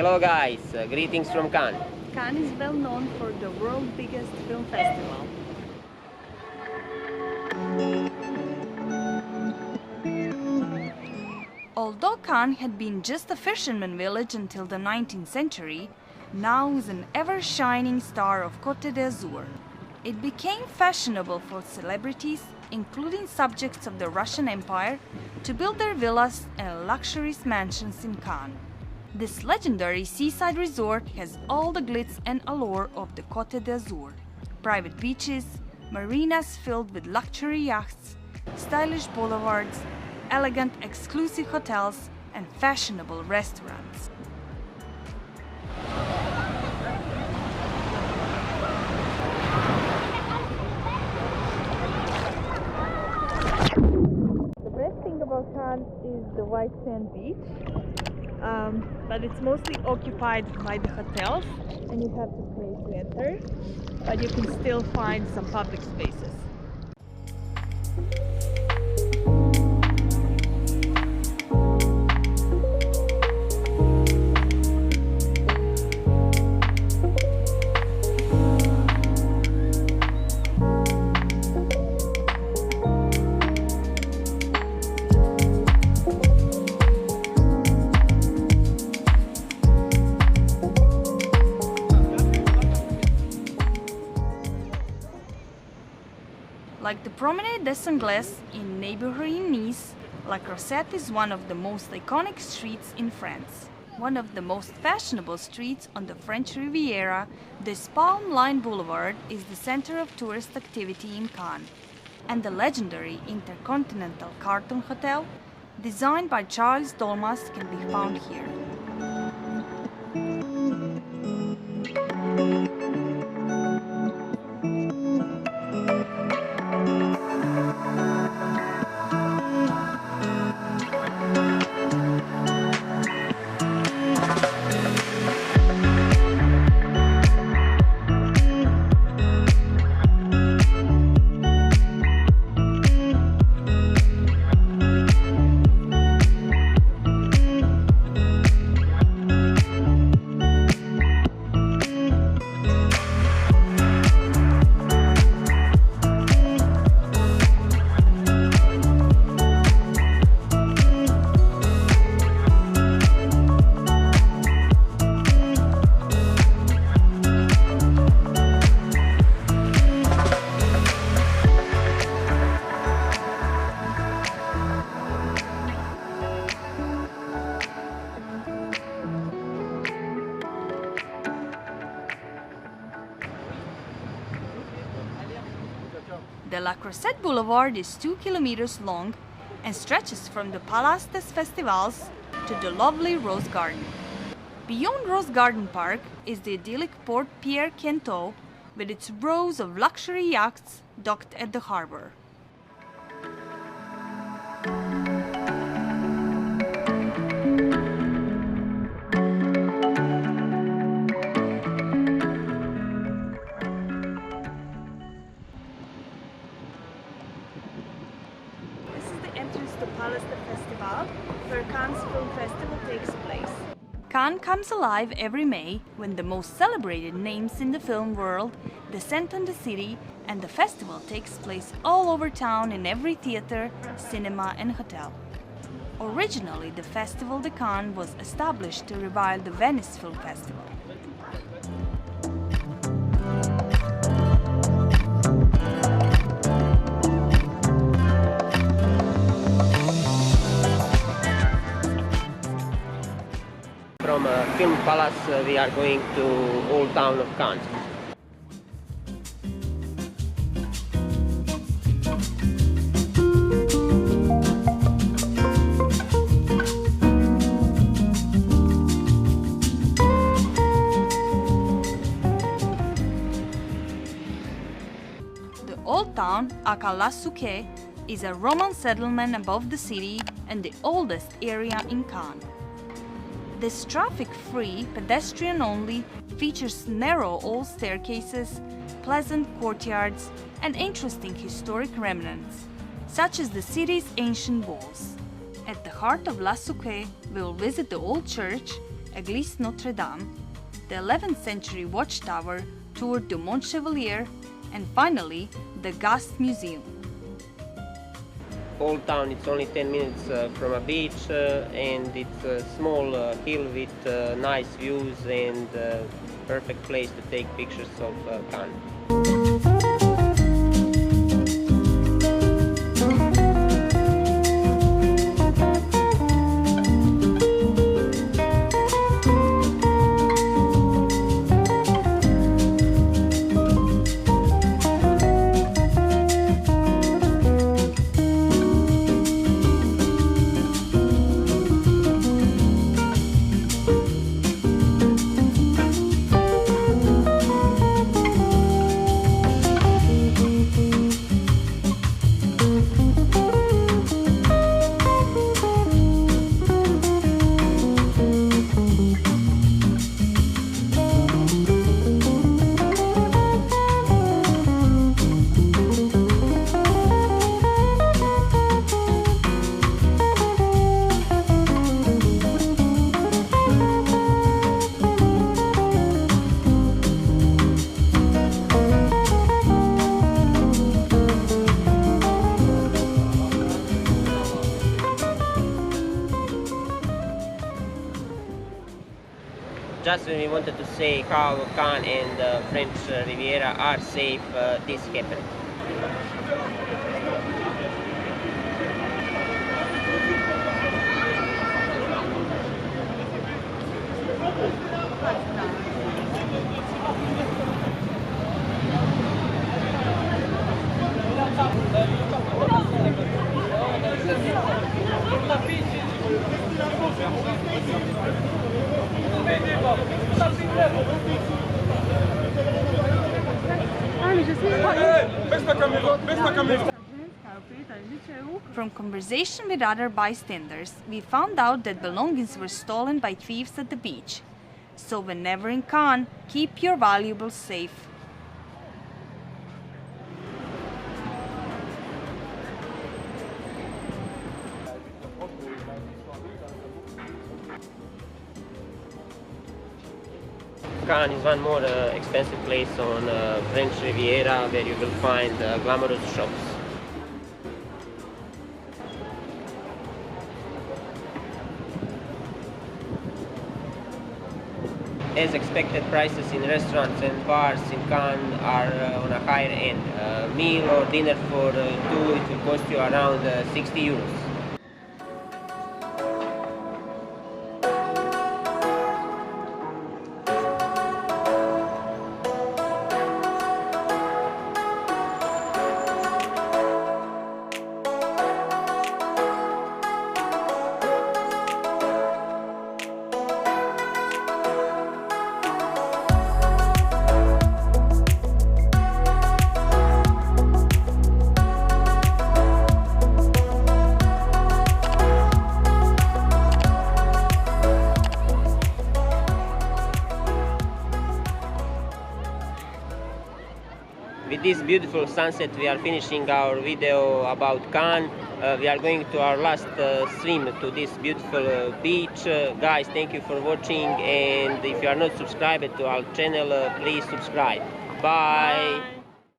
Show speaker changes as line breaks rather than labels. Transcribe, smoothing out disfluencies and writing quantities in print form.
Hello guys, greetings from Cannes.
Cannes is well known for the world's biggest film festival. Although Cannes had been just a fisherman village until the 19th century, now is an ever-shining star of cotedazur. It became fashionable for celebrities, including subjects of the Russian Empire, to build their villas and luxurious mansions in Cannes. This legendary seaside resort has all the glitz and allure of the cotedazur. Private beaches, marinas filled with luxury yachts, stylish boulevards, elegant exclusive hotels, and fashionable restaurants. The best thing about Cannes is the white sand beach, but it's mostly occupied by the hotels and you have to pay to enter, but you can still find some public spaces. Like the Promenade des Anglais in neighboring Nice, La Croisette is one of the most iconic streets in France. One of the most fashionable streets on the French Riviera, this palm-lined boulevard is the center of tourist activity in Cannes. And the legendary International Carlton Hotel, designed by Charles Dolmas, can be found here. The La Croisette Boulevard is 2 kilometers long and stretches from the Place des Festivals to the lovely Rose Garden. Beyond Rose Garden Park is the idyllic Port Pierre Chateau with its rows of luxury yachts docked at the harbor. The Place des Festivals, where Cannes Film Festival takes place. Cannes comes alive every May when the most celebrated names in the film world descend on the city, and the festival takes place all over town in every theater, cinema and hotel. Originally, the Festival de Cannes was established to rival the Venice Film Festival.
From Film Palace we are going to Old Town of Cannes.
The Old Town, aka La Suquet, is a Roman settlement above the city and the oldest area in Cannes. This traffic-free, pedestrian-only, features narrow old staircases, pleasant courtyards, and interesting historic remnants, such as the city's ancient walls. At the heart of La Suquet, we will visit the old church, Église Notre Dame, the 11th century watchtower, Tour du Mont Chevalier, and finally the Gaston Museum.
Old Town, it's only 10 minutes from a beach and it's a small hill with nice views and perfect place to take pictures of Canne. Just when we wanted to say how Canne and the French Riviera are safe, this happened.
From conversation with other bystanders, we found out that belongings were stolen by thieves at the beach. So whenever in Canne, keep your valuables safe.
Canne is one more expensive place on French Riviera where you will find glamorous shops. As expected, prices in restaurants and bars in Canne are on a higher end. A meal or dinner for two, it will cost you around 60 euros. With this beautiful sunset, we are finishing our video about Canne. We are going to our last swim to this beautiful beach. Guys, thank you for watching, and if you are not subscribed to our channel, please subscribe. Bye.